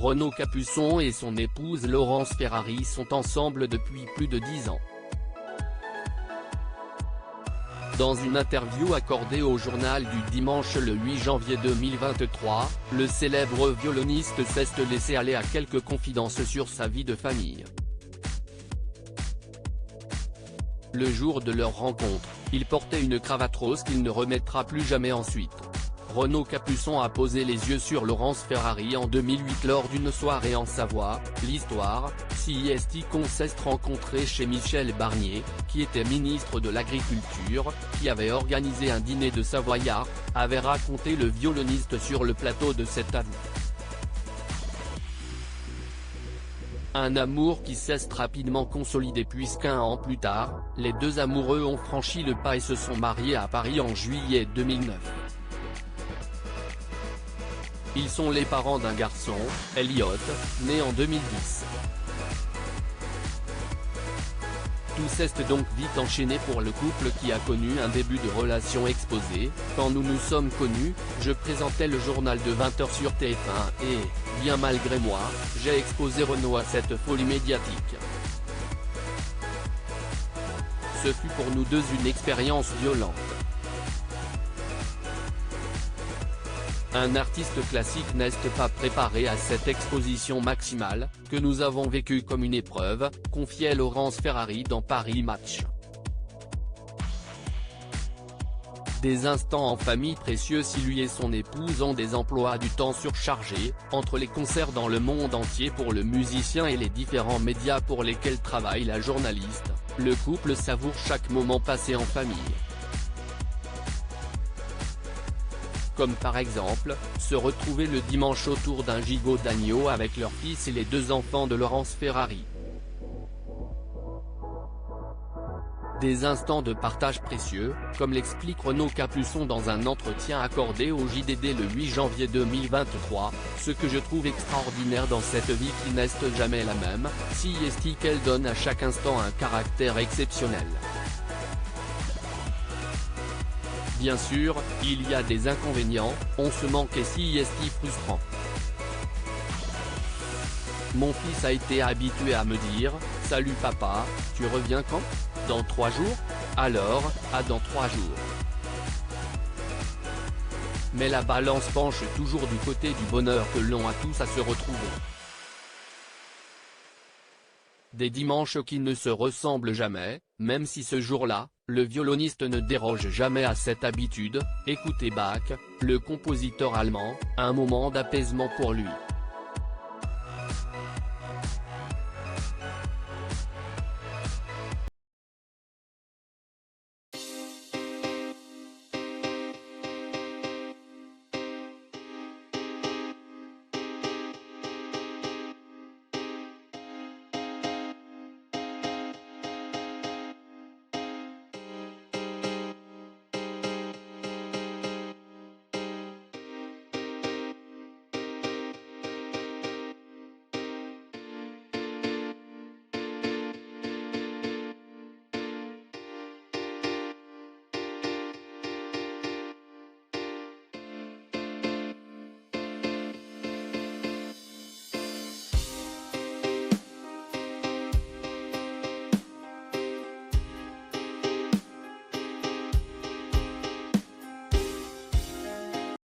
Renaud Capuçon et son épouse Laurence Ferrari sont ensemble depuis plus de 10 ans. Dans une interview accordée au journal du dimanche le 8 janvier 2023, le célèbre violoniste s'est laissé aller à quelques confidences sur sa vie de famille. Le jour de leur rencontre, il portait une cravate rose qu'il ne remettra plus jamais ensuite. Renaud Capuçon a posé les yeux sur Laurence Ferrari en 2008 lors d'une soirée en Savoie. L'histoire, CIST consiste rencontrée chez Michel Barnier, qui était ministre de l'Agriculture, qui avait organisé un dîner de Savoyards, avait raconté le violoniste sur le plateau de cet avou. Un amour qui s'est rapidement consolidé puisqu'un an plus tard, les deux amoureux ont franchi le pas et se sont mariés à Paris en juillet 2009. Ils sont les parents d'un garçon, Elliot, né en 2010. Tout s'est donc vite enchaîné pour le couple qui a connu un début de relation exposé. Quand nous nous sommes connus, je présentais le journal de 20h sur TF1 et, bien malgré moi, j'ai exposé Renaud à cette folie médiatique. Ce fut pour nous deux une expérience violente. Un artiste classique n'est pas préparé à cette exposition maximale, que nous avons vécue comme une épreuve, confiait Laurence Ferrari dans Paris Match. Des instants en famille précieux si lui et son épouse ont des emplois du temps surchargés, entre les concerts dans le monde entier pour le musicien et les différents médias pour lesquels travaille la journaliste, le couple savoure chaque moment passé en famille. Comme par exemple, se retrouver le dimanche autour d'un gigot d'agneau avec leur fils et les deux enfants de Laurence Ferrari. Des instants de partage précieux, comme l'explique Renaud Capuçon dans un entretien accordé au JDD le 8 janvier 2023, ce que je trouve extraordinaire dans cette vie qui n'est jamais la même, si est qu'elle donne à chaque instant un caractère exceptionnel. Bien sûr, il y a des inconvénients, on se manque et si est frustrant. Mon fils a été habitué à me dire « Salut papa, tu reviens quand ? Dans 3 jours ? Alors, dans 3 jours. » Mais la balance penche toujours du côté du bonheur que l'on a tous à se retrouver. Des dimanches qui ne se ressemblent jamais, même si ce jour-là, le violoniste ne déroge jamais à cette habitude. Écoutez Bach, le compositeur allemand, un moment d'apaisement pour lui.